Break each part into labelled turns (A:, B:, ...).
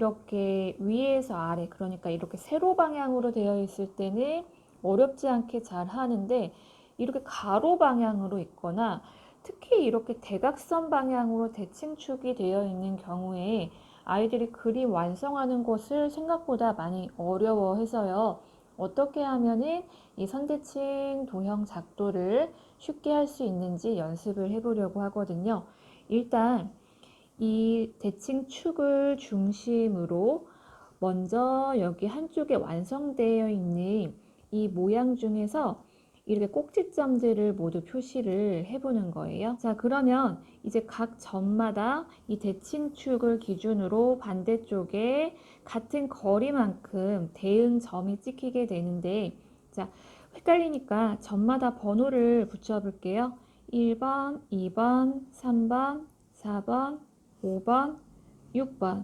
A: 이렇게 위에서 아래, 그러니까 이렇게 세로 방향으로 되어 있을 때는 어렵지 않게 잘 하는데, 이렇게 가로 방향으로 있거나 특히 이렇게 대각선 방향으로 대칭축이 되어 있는 경우에 아이들이 그림 완성하는 것을 생각보다 많이 어려워해서요. 어떻게 하면은 이 선대칭 도형 작도를 쉽게 할 수 있는지 연습을 해보려고 하거든요. 일단 이 대칭축을 중심으로 먼저 여기 한쪽에 완성되어 있는 이 모양 중에서 이렇게 꼭지점들을 모두 표시를 해보는 거예요. 자, 그러면 이제 각 점마다 이 대칭축을 기준으로 반대쪽에 같은 거리만큼 대응점이 찍히게 되는데, 자, 헷갈리니까 점마다 번호를 붙여볼게요. 1번, 2번, 3번, 4번, 5번, 6번.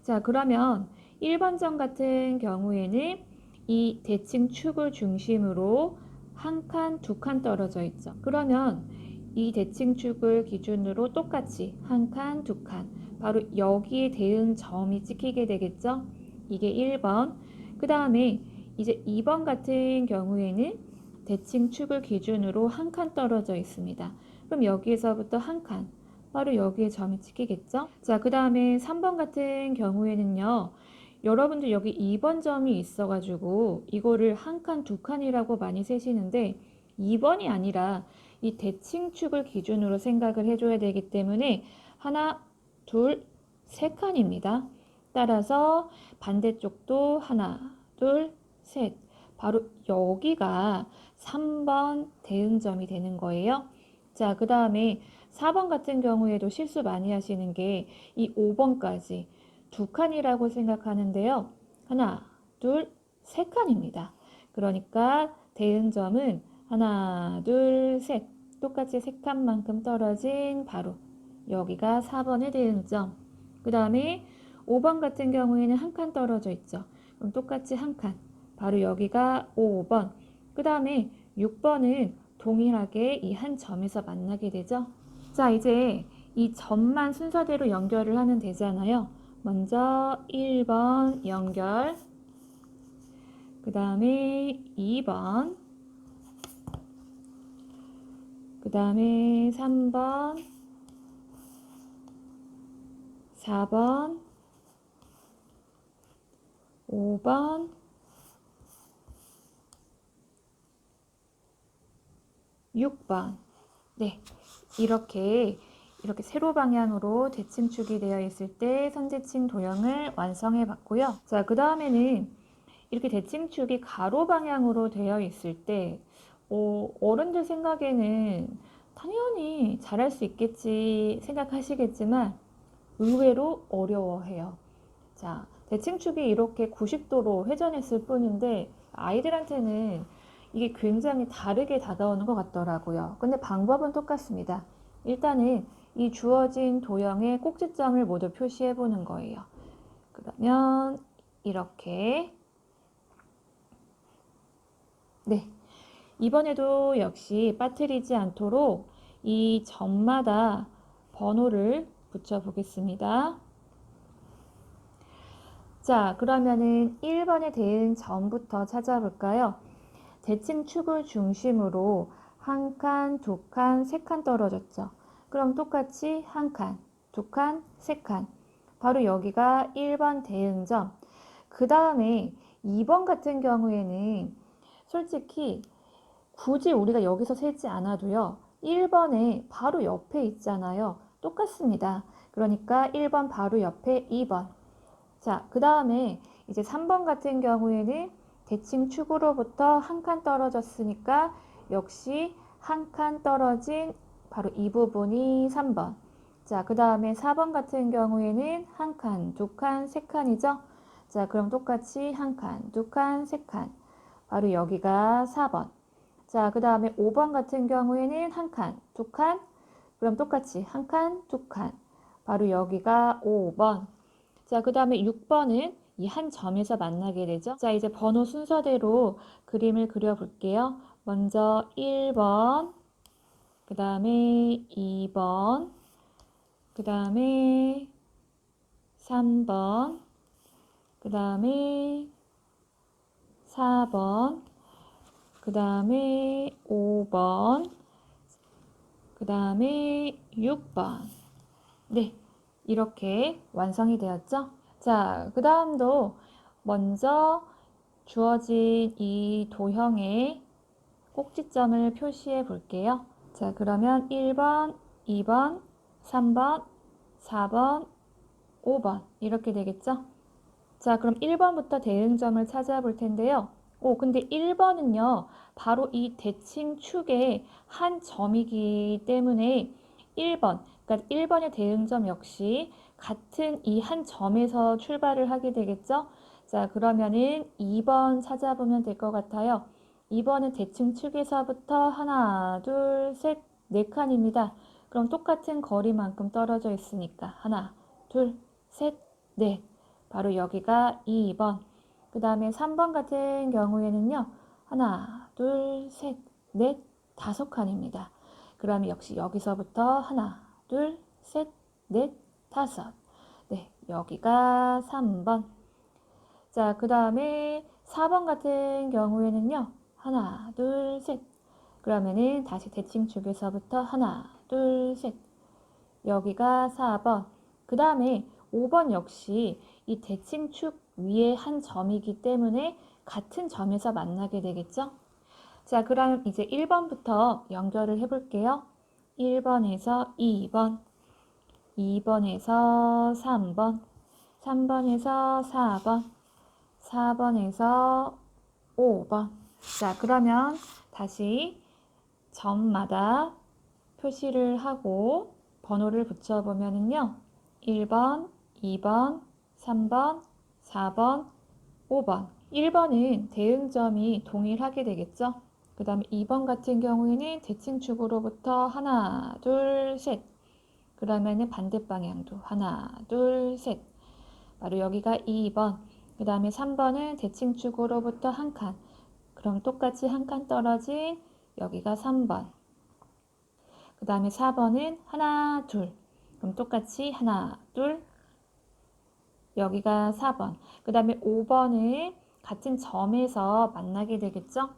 A: 자, 그러면 1번 점 같은 경우에는 이 대칭축을 중심으로 한 칸, 두 칸 떨어져 있죠. 그러면 이 대칭축을 기준으로 똑같이 한 칸, 두 칸, 바로 여기에 대응점이 찍히게 되겠죠. 이게 1번. 그 다음에 이제 2번 같은 경우에는 대칭축을 기준으로 한 칸 떨어져 있습니다. 그럼 여기에서부터 한 칸, 바로 여기에 점이 찍히겠죠. 자, 그 다음에 3번 같은 경우에는요, 여러분들 여기 2번 점이 있어가지고 이거를 한 칸, 두 칸이라고 많이 세시는데 2번이 아니라 이 대칭축을 기준으로 생각을 해줘야 되기 때문에 하나, 둘, 세 칸입니다. 따라서 반대쪽도 하나, 둘, 셋. 바로 여기가 3번 대응점이 되는 거예요. 자, 그 다음에 4번 같은 경우에도 실수 많이 하시는 게 이 5번까지 두 칸이라고 생각하는데요. 하나, 둘, 세 칸입니다. 그러니까 대응점은 하나, 둘, 셋. 똑같이 세 칸만큼 떨어진 바로 여기가 4번의 대응점. 그 다음에 5번 같은 경우에는 한 칸 떨어져 있죠. 그럼 똑같이 한 칸. 바로 여기가 5번. 그 다음에 6번은 동일하게 이 한 점에서 만나게 되죠. 자, 이제 이 점만 순서대로 연결을 하면 되잖아요. 먼저 1번 연결, 그 다음에 2번, 그 다음에 3번, 4번, 5번, 6번. 네, 이렇게 세로 방향으로 대칭축이 되어 있을 때 선대칭 도형을 완성해 봤고요. 자, 그 다음에는 이렇게 대칭축이 가로 방향으로 되어 있을 때 어른들 생각에는 당연히 잘할 수 있겠지 생각하시겠지만 의외로 어려워해요. 자, 대칭축이 이렇게 90도로 회전했을 뿐인데 아이들한테는 이게 굉장히 다르게 다가오는 것 같더라고요. 근데 방법은 똑같습니다. 일단은 이 주어진 도형의 꼭지점을 모두 표시해 보는 거예요. 그러면 이렇게, 네, 이번에도 역시 빠뜨리지 않도록 이 점마다 번호를 붙여 보겠습니다. 자, 그러면은 1번의 대응점부터 찾아볼까요? 대칭축을 중심으로 한 칸, 두 칸, 세 칸 떨어졌죠. 그럼 똑같이 한 칸, 두 칸, 세 칸. 바로 여기가 1번 대응점. 그 다음에 2번 같은 경우에는 솔직히 굳이 우리가 여기서 세지 않아도요. 1번에 바로 옆에 있잖아요. 똑같습니다. 그러니까 1번 바로 옆에 2번. 자, 그 다음에 이제 3번 같은 경우에는 대칭축으로부터 한 칸 떨어졌으니까 역시 한 칸 떨어진 바로 이 부분이 3번. 자, 그 다음에 4번 같은 경우에는 한 칸, 두 칸, 세 칸이죠. 자, 그럼 똑같이 한 칸, 두 칸, 세 칸. 바로 여기가 4번. 자, 그 다음에 5번 같은 경우에는 한 칸, 두 칸. 그럼 똑같이 한 칸, 두 칸. 바로 여기가 5번. 자, 그 다음에 6번은 이 한 점에서 만나게 되죠. 자, 이제 번호 순서대로 그림을 그려볼게요. 먼저 1번, 그 다음에 2번, 그 다음에 3번, 그 다음에 4번, 그 다음에 5번, 그 다음에 6번. 네, 이렇게 완성이 되었죠? 자, 그 다음도 먼저 주어진 이 도형의 꼭지점을 표시해 볼게요. 자, 그러면 1번, 2번, 3번, 4번, 5번 이렇게 되겠죠? 자, 그럼 1번부터 대응점을 찾아볼 텐데요. 근데 1번은요, 바로 이 대칭축의 한 점이기 때문에 1번, 그러니까 1번의 대응점 역시 같은 이 한 점에서 출발을 하게 되겠죠? 자, 그러면은 2번 찾아보면 될 것 같아요. 2번은 대칭축에서부터 하나, 둘, 셋, 네 칸입니다. 그럼 똑같은 거리만큼 떨어져 있으니까 하나, 둘, 셋, 넷. 바로 여기가 2번. 그 다음에 3번 같은 경우에는요. 하나, 둘, 셋, 넷, 다섯 칸입니다. 그러면 역시 여기서부터 하나, 둘, 셋, 넷, 다섯. 네, 여기가 3번. 자, 그 다음에 4번 같은 경우에는요. 하나, 둘, 셋. 그러면은 다시 대칭축에서부터 하나, 둘, 셋. 여기가 4번. 그 다음에 5번 역시 이 대칭축 위에 한 점이기 때문에 같은 점에서 만나게 되겠죠? 자, 그럼 이제 1번부터 연결을 해볼게요. 1번에서 2번, 2번에서 3번, 3번에서 4번, 4번에서 5번. 자, 그러면 다시 점마다 표시를 하고 번호를 붙여보면은요. 1번, 2번, 3번, 4번, 5번. 1번은 대응점이 동일하게 되겠죠. 그 다음에 2번 같은 경우에는 대칭축으로부터 하나, 둘, 셋. 그러면은 반대 방향도 하나, 둘, 셋. 바로 여기가 2번. 그 다음에 3번은 대칭축으로부터 한 칸. 그럼 똑같이 한 칸 떨어진 여기가 3번. 그 다음에 4번은 하나, 둘. 그럼 똑같이 하나, 둘. 여기가 4번. 그 다음에 5번은 같은 점에서 만나게 되겠죠?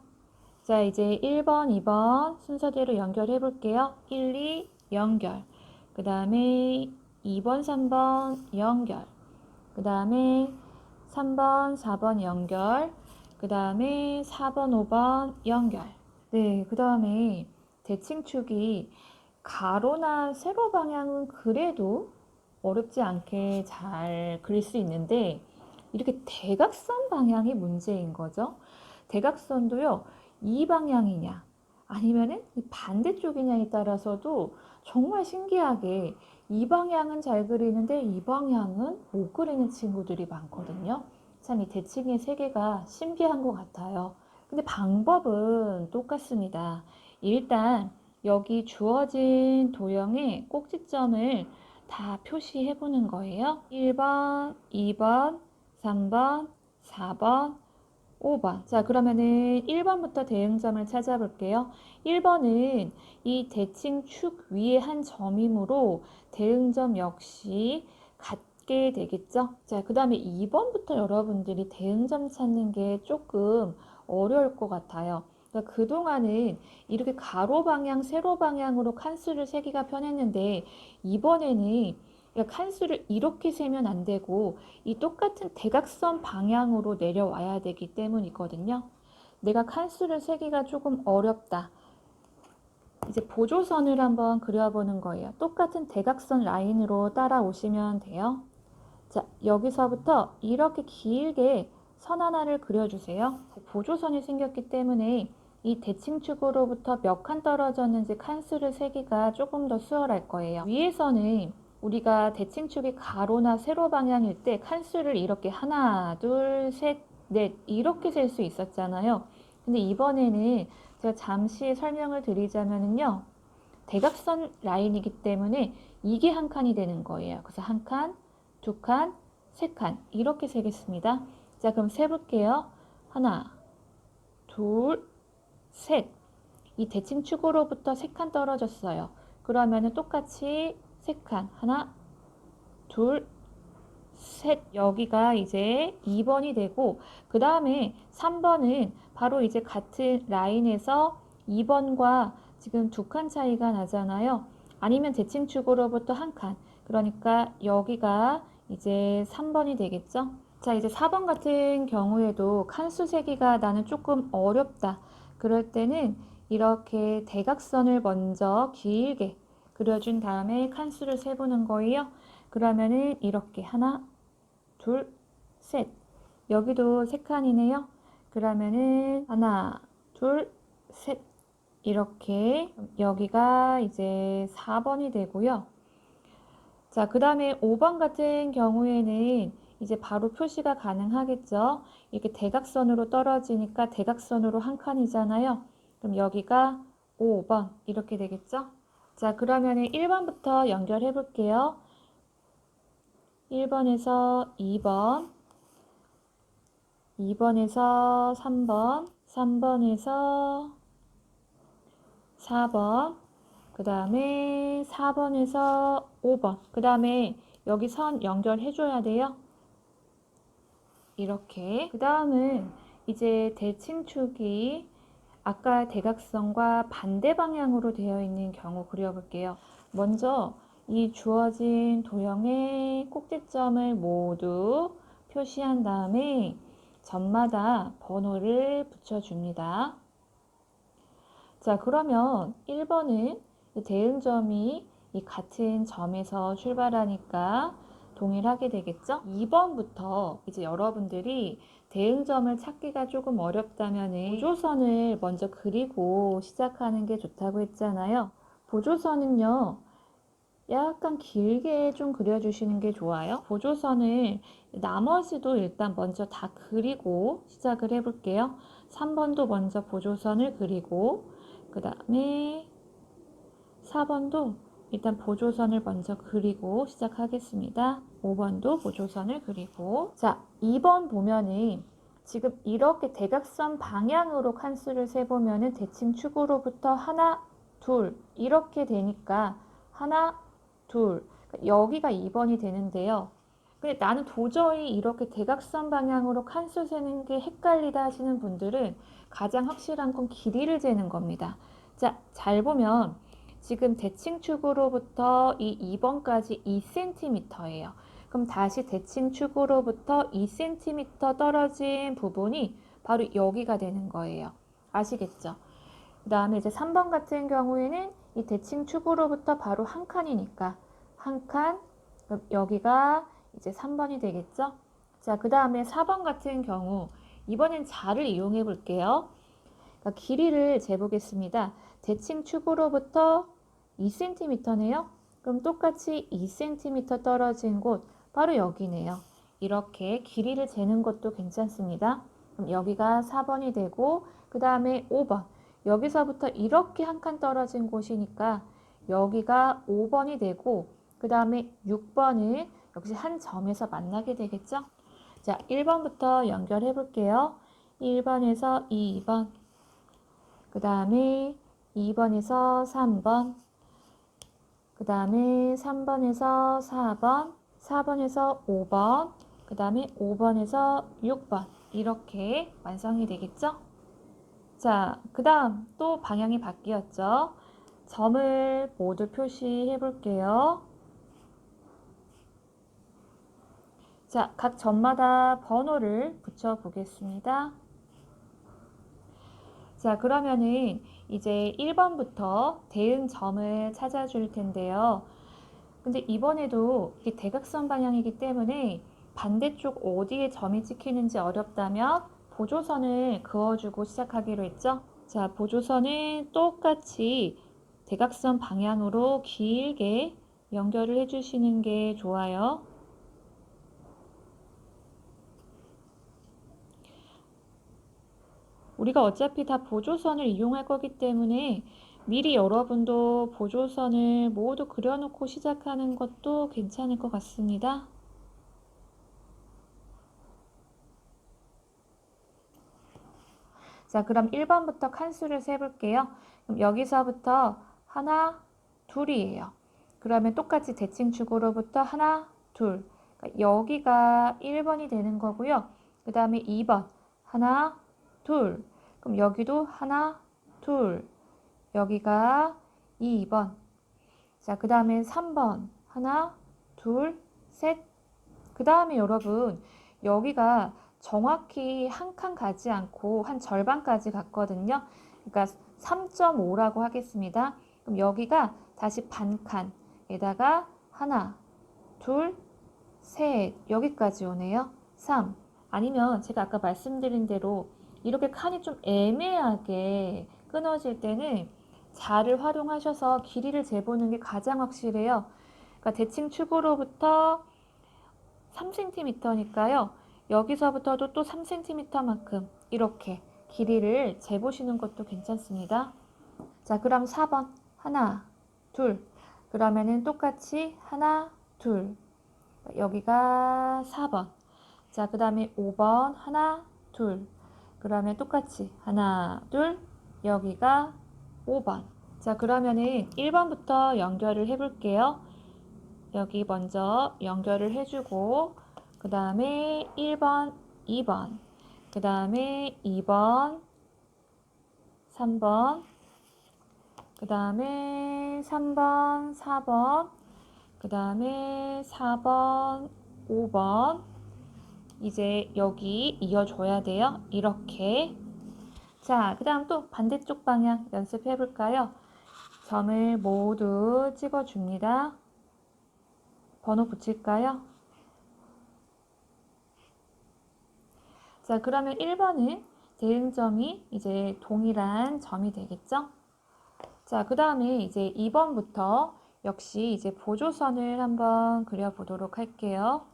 A: 자, 이제 1번, 2번 순서대로 연결해 볼게요. 1, 2 연결. 그 다음에 2번, 3번 연결. 그 다음에 3번, 4번 연결. 그 다음에 4번, 5번 연결. 네, 그 다음에 대칭축이 가로나 세로 방향은 그래도 어렵지 않게 잘 그릴 수 있는데 이렇게 대각선 방향이 문제인 거죠. 대각선도요, 이 방향이냐 아니면은 이 반대쪽이냐에 따라서도 정말 신기하게 이 방향은 잘 그리는데 이 방향은 못 그리는 친구들이 많거든요. 참 이 대칭의 세계가 신비한 것 같아요. 근데 방법은 똑같습니다. 일단 여기 주어진 도형의 꼭지점을 다 표시해 보는 거예요. 1번, 2번, 3번, 4번, 5번. 자, 그러면은 1번부터 대응점을 찾아볼게요. 1번은 이 대칭축 위에 한 점이므로 대응점 역시 같게 되겠죠. 자, 그 다음에 2번부터 여러분들이 대응점 찾는 게 조금 어려울 것 같아요. 그러니까 그동안은 이렇게 가로 방향, 세로 방향으로 칸수를 세기가 편했는데 이번에는 그러니까 칸수를 이렇게 세면 안 되고 이 똑같은 대각선 방향으로 내려와야 되기 때문이거든요. 내가 칸수를 세기가 조금 어렵다. 이제 보조선을 한번 그려보는 거예요. 똑같은 대각선 라인으로 따라오시면 돼요. 자, 여기서부터 이렇게 길게 선 하나를 그려주세요. 보조선이 생겼기 때문에 이 대칭축으로부터 몇 칸 떨어졌는지 칸수를 세기가 조금 더 수월할 거예요. 위에서는 우리가 대칭축이 가로나 세로 방향일 때 칸수를 이렇게 하나, 둘, 셋, 넷 이렇게 셀 수 있었잖아요. 근데 이번에는 제가 잠시 설명을 드리자면요. 대각선 라인이기 때문에 이게 한 칸이 되는 거예요. 그래서 한 칸, 두 칸, 세 칸 이렇게 세겠습니다. 자, 그럼 세볼게요. 하나, 둘, 셋. 이 대칭축으로부터 세 칸 떨어졌어요. 그러면은 똑같이 세 칸. 하나, 둘, 셋. 여기가 이제 2번이 되고, 그 다음에 3번은 바로 이제 같은 라인에서 2번과 지금 2칸 차이가 나잖아요. 아니면 대칭축으로부터 한 칸. 그러니까 여기가 이제 3번이 되겠죠. 자, 이제 4번 같은 경우에도 칸수 세기가 나는 조금 어렵다. 그럴 때는 이렇게 대각선을 먼저 길게 그려준 다음에 칸수를 세보는 거예요. 그러면은 이렇게 하나, 둘, 셋. 여기도 세 칸이네요. 그러면은 하나, 둘, 셋. 이렇게 여기가 이제 4번이 되고요. 자, 그 다음에 5번 같은 경우에는 이제 바로 표시가 가능하겠죠. 이렇게 대각선으로 떨어지니까 대각선으로 한 칸이잖아요. 그럼 여기가 5번 이렇게 되겠죠. 자, 그러면은 1번부터 연결해 볼게요. 1번에서 2번, 2번에서 3번, 3번에서 4번, 그 다음에 4번에서 5번, 그 다음에 여기 선 연결해 줘야 돼요. 이렇게. 그 다음은 이제 대칭축이 아까 대각선과 반대 방향으로 되어 있는 경우 그려볼게요. 먼저 이 주어진 도형의 꼭지점을 모두 표시한 다음에 점마다 번호를 붙여줍니다. 자, 그러면 1번은 대응점이 이 같은 점에서 출발하니까 동일하게 되겠죠? 2번부터 이제 여러분들이 대응점을 찾기가 조금 어렵다면 보조선을 먼저 그리고 시작하는 게 좋다고 했잖아요. 보조선은요, 약간 길게 좀 그려주시는 게 좋아요. 보조선을 나머지도 일단 먼저 다 그리고 시작을 해볼게요. 3번도 먼저 보조선을 그리고 그 다음에 4번도 일단 보조선을 먼저 그리고 시작하겠습니다. 5번도 보조선을 그리고 자, 2번 보면은 지금 이렇게 대각선 방향으로 칸수를 세보면은 대칭축으로부터 하나, 둘 이렇게 되니까 하나, 둘 여기가 2번이 되는데요. 근데 나는 도저히 이렇게 대각선 방향으로 칸수 세는 게 헷갈리다 하시는 분들은 가장 확실한 건 길이를 재는 겁니다. 자, 잘 보면 지금 대칭축으로부터 이 2번까지 2cm예요. 그럼 다시 대칭축으로부터 2cm 떨어진 부분이 바로 여기가 되는 거예요. 아시겠죠? 그 다음에 이제 3번 같은 경우에는 이 대칭축으로부터 바로 한 칸이니까 한 칸, 그럼 여기가 이제 3번이 되겠죠? 자, 그 다음에 4번 같은 경우 이번엔 자를 이용해 볼게요. 그러니까 길이를 재보겠습니다. 대칭축으로부터 2cm네요. 그럼 똑같이 2cm 떨어진 곳 바로 여기네요. 이렇게 길이를 재는 것도 괜찮습니다. 그럼 여기가 4번이 되고 그 다음에 5번 여기서부터 이렇게 한 칸 떨어진 곳이니까 여기가 5번이 되고 그 다음에 6번은 역시 한 점에서 만나게 되겠죠. 자, 1번부터 연결해 볼게요. 1번에서 2번 그 다음에 2번에서 3번 그 다음에 3번에서 4번 4번에서 5번 그 다음에 5번에서 6번 이렇게 완성이 되겠죠? 자, 그 다음 또 방향이 바뀌었죠? 점을 모두 표시해 볼게요. 자, 각 점마다 번호를 붙여 보겠습니다. 자, 그러면은 이제 1번부터 대응점을 찾아줄 텐데요. 근데 이번에도 이게 대각선 방향이기 때문에 반대쪽 어디에 점이 찍히는지 어렵다면 보조선을 그어주고 시작하기로 했죠. 자, 보조선은 똑같이 대각선 방향으로 길게 연결을 해주시는 게 좋아요. 우리가 어차피 다 보조선을 이용할 거기 때문에 미리 여러분도 보조선을 모두 그려놓고 시작하는 것도 괜찮을 것 같습니다. 자, 그럼 1번부터 칸수를 세볼게요. 그럼 여기서부터 하나, 둘이에요. 그러면 똑같이 대칭축으로부터 하나, 둘. 그러니까 여기가 1번이 되는 거고요. 그 다음에 2번 하나, 둘. 그럼 여기도 하나, 둘. 여기가 2번. 자, 그 다음에 3번 하나, 둘, 셋. 그 다음에 여러분 여기가 정확히 한 칸 가지 않고 한 절반까지 갔거든요. 그러니까 3.5라고 하겠습니다. 그럼 여기가 다시 반 칸에다가 하나, 둘, 셋 여기까지 오네요. 3 아니면 제가 아까 말씀드린 대로 이렇게 칸이 좀 애매하게 끊어질 때는 자를 활용하셔서 길이를 재보는 게 가장 확실해요. 그러니까 대칭 축으로부터 3cm니까요. 여기서부터도 또 3cm만큼 이렇게 길이를 재보시는 것도 괜찮습니다. 자, 그럼 4번 하나, 둘. 그러면은 똑같이 하나, 둘. 여기가 4번. 자, 그 다음에 5번 하나, 둘. 그러면 똑같이 하나, 둘. 여기가 5번. 자, 그러면은 1번부터 연결을 해볼게요. 여기 먼저 연결을 해주고 그 다음에 1번, 2번, 그 다음에 2번, 3번, 그 다음에 3번, 4번, 그 다음에 4번, 5번. 이제 여기 이어줘야 돼요. 이렇게. 자, 그 다음 또 반대쪽 방향 연습해 볼까요? 점을 모두 찍어줍니다. 번호 붙일까요? 자, 그러면 1번은 대응점이 이제 동일한 점이 되겠죠? 자, 그 다음에 이제 2번부터 역시 이제 보조선을 한번 그려보도록 할게요.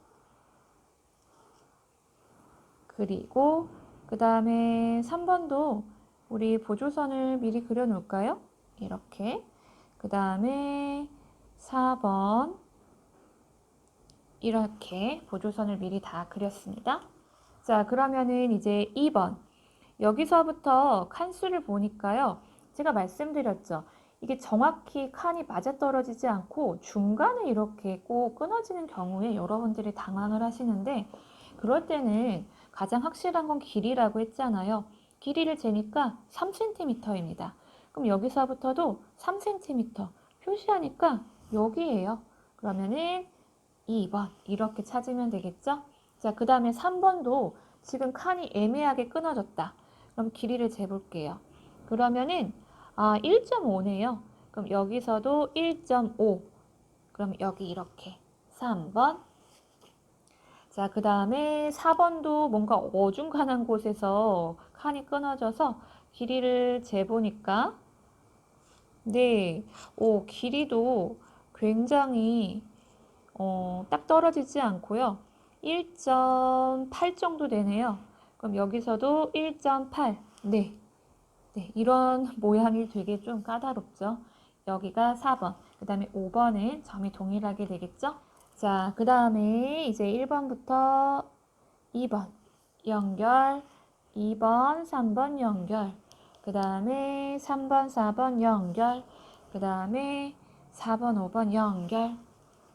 A: 그리고 그 다음에 3번도 우리 보조선을 미리 그려 놓을까요? 이렇게. 그 다음에 4번 이렇게 보조선을 미리 다 그렸습니다. 자, 그러면은 이제 2번. 여기서부터 칸수를 보니까요. 제가 말씀드렸죠. 이게 정확히 칸이 맞아떨어지지 않고 중간에 이렇게 꼭 끊어지는 경우에 여러분들이 당황을 하시는데 그럴 때는 가장 확실한 건 길이라고 했잖아요. 길이를 재니까 3cm입니다. 그럼 여기서부터도 3cm 표시하니까 여기에요. 그러면은 2번 이렇게 찾으면 되겠죠? 자, 그 다음에 3번도 지금 칸이 애매하게 끊어졌다. 그럼 길이를 재볼게요. 그러면은 1.5네요. 그럼 여기서도 1.5. 그럼 여기 이렇게 3번. 자, 그 다음에 4번도 뭔가 어중간한 곳에서 칸이 끊어져서 길이를 재보니까 네, 길이도 굉장히 딱 떨어지지 않고요. 1.8 정도 되네요. 그럼 여기서도 1.8. 네. 네, 이런 모양이 되게 좀 까다롭죠. 여기가 4번. 그 다음에 5번은 점이 동일하게 되겠죠. 자, 그 다음에 이제 1번부터 2번 연결, 2번, 3번 연결, 그 다음에 3번, 4번 연결, 그 다음에 4번, 5번 연결.